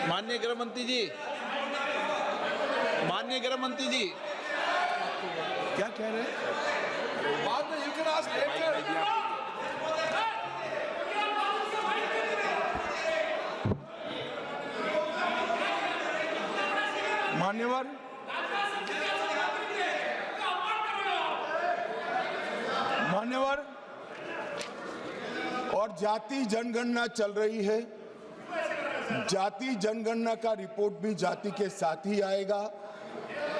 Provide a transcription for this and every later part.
माननीय गृह मंत्री जी, माननीय गृह मंत्री जी, क्या कह रहे हैं? बाद में यू कैन आस्क लेटर। मान्यवर, मान्यवर, और जाति जनगणना चल रही है। जाति जनगणना का रिपोर्ट भी जाति के साथ ही आएगा।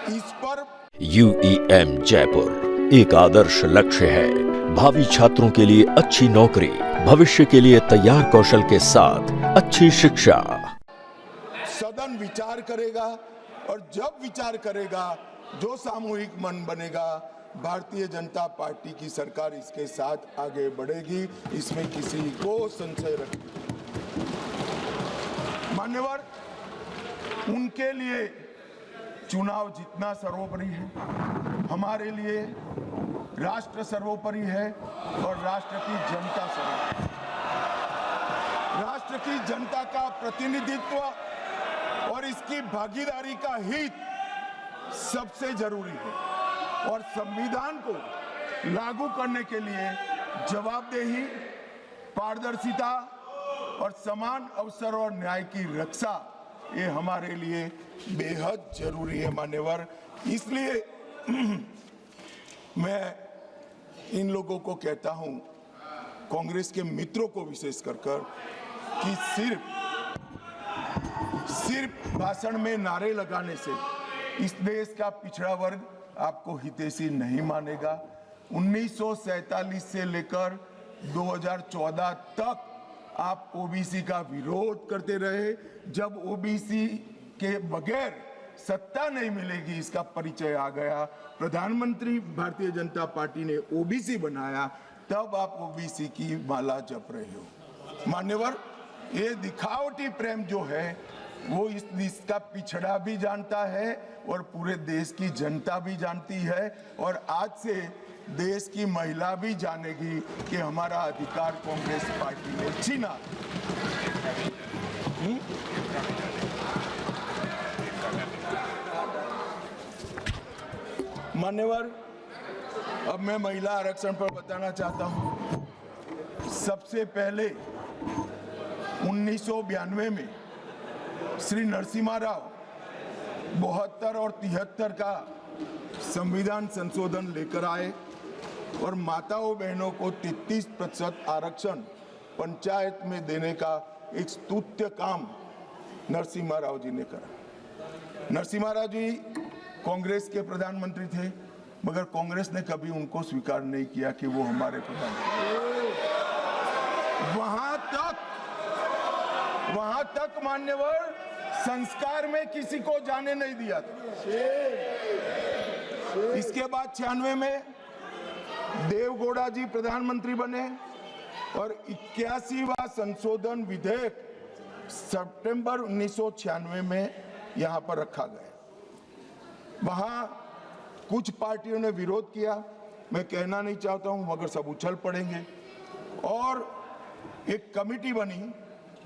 इस पर UEM जयपुर एक आदर्श लक्ष्य है। भावी छात्रों के लिए अच्छी नौकरी, भविष्य के लिए तैयार कौशल के साथ अच्छी शिक्षा। सदन विचार करेगा और जब विचार करेगा जो सामूहिक मन बनेगा, भारतीय जनता पार्टी की सरकार इसके साथ आगे बढ़ेगी। इसमें किसी को संशय रखें। मान्यवर, उनके लिए चुनाव जीतना सर्वोपरि है, हमारे लिए राष्ट्र सर्वोपरि है और राष्ट्र की जनता सर्वोपरि। राष्ट्र की जनता का प्रतिनिधित्व और इसकी भागीदारी का हित सबसे जरूरी है और संविधान को लागू करने के लिए जवाबदेही, पारदर्शिता और समान अवसर और न्याय की रक्षा ये हमारे लिए बेहद जरूरी है। मान्यवर, इसलिए मैं इन लोगों को कहता हूं, कांग्रेस के मित्रों को विशेष कर कि सिर्फ भाषण में नारे लगाने से इस देश का पिछड़ा वर्ग आपको हितैषी नहीं मानेगा। 1947 से लेकर 2014 तक आप ओबीसी का विरोध करते रहे। जब ओबीसी के बगैर सत्ता नहीं मिलेगी इसका परिचय आ गया, प्रधानमंत्री भारतीय जनता पार्टी ने ओबीसी बनाया, तब आप ओबीसी की माला जप रहे हो। मान्यवर, ये दिखावटी प्रेम जो है वो इस देश का पिछड़ा भी जानता है और पूरे देश की जनता भी जानती है और आज से देश की महिला भी जानेगी कि हमारा अधिकार कांग्रेस पार्टी ने छीना। मान्यवर, अब मैं महिला आरक्षण पर बताना चाहता हूं। सबसे पहले 1992 में श्री नरसिम्हा राव 72 और 73 का संविधान संशोधन लेकर आए और माताओं बहनों को 33% आरक्षण पंचायत में देने का एक स्तुत्य काम नरसिम्हा राव जी ने करा। नरसिम्हा राव जी कांग्रेस के प्रधानमंत्री थे, मगर कांग्रेस ने कभी उनको स्वीकार नहीं किया कि वो हमारे प्रधानमंत्री। वहां तक मान्यवर संस्कार में किसी को जाने नहीं दिया था। इसके बाद 96 में देवगौड़ा जी प्रधानमंत्री बने और 81वां संशोधन विधेयक सितंबर 1996 में यहां पर रखा गया। वहां कुछ पार्टियों ने विरोध किया, मैं कहना नहीं चाहता हूं, मगर सब उछल पड़ेंगे और एक कमेटी बनी,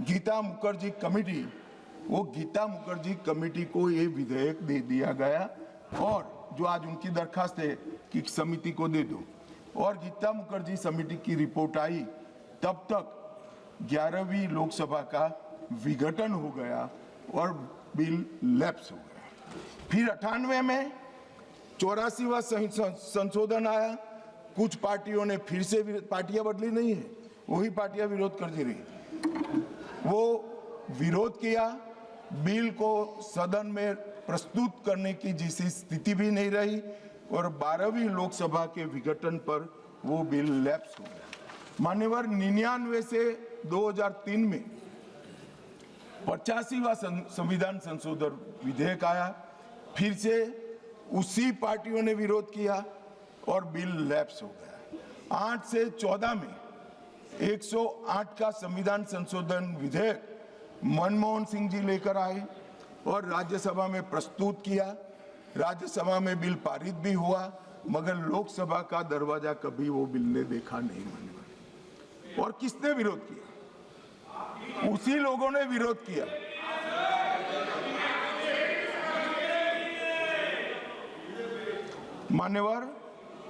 गीता मुखर्जी कमेटी। वो गीता मुखर्जी कमेटी को ये विधेयक दे दिया गया और जो आज उनकी दरखास्त है कि समिति को दे दो, और गीता मुखर्जी समिति की रिपोर्ट आई, तब तक 11वीं लोकसभा का विघटन हो गया और बिल लैप्स हो गया। फिर 98 में 84वां संशोधन आया। कुछ पार्टियों ने फिर से, पार्टियां बदली नहीं है, वही पार्टियां विरोध करती रही। वो विरोध किया, बिल को सदन में प्रस्तुत करने की जिसी स्थिति भी नहीं रही और 12वीं लोकसभा के विघटन पर वो बिल लैप्स हो गया। मान्यवर, 99 से 2003 में 85वां संविधान संशोधन विधेयक आया, फिर से उसी पार्टियों ने विरोध किया और बिल लैप्स हो गया। 8 से 14 में 108 का संविधान संशोधन विधेयक मनमोहन सिंह जी लेकर आए और राज्यसभा में प्रस्तुत किया। राज्यसभा में बिल पारित भी हुआ, मगर लोकसभा का दरवाजा कभी वो बिल ने देखा नहीं। और किसने विरोध किया? उसी लोगों ने विरोध किया मान्यवर,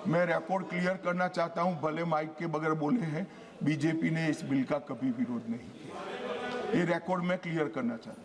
मैं रिकॉर्ड क्लियर करना चाहता हूं, भले माइक के बगैर बोले हैं, बीजेपी ने इस बिल का कभी विरोध नहीं किया। ये रिकॉर्ड मैं क्लियर करना चाहता हूं।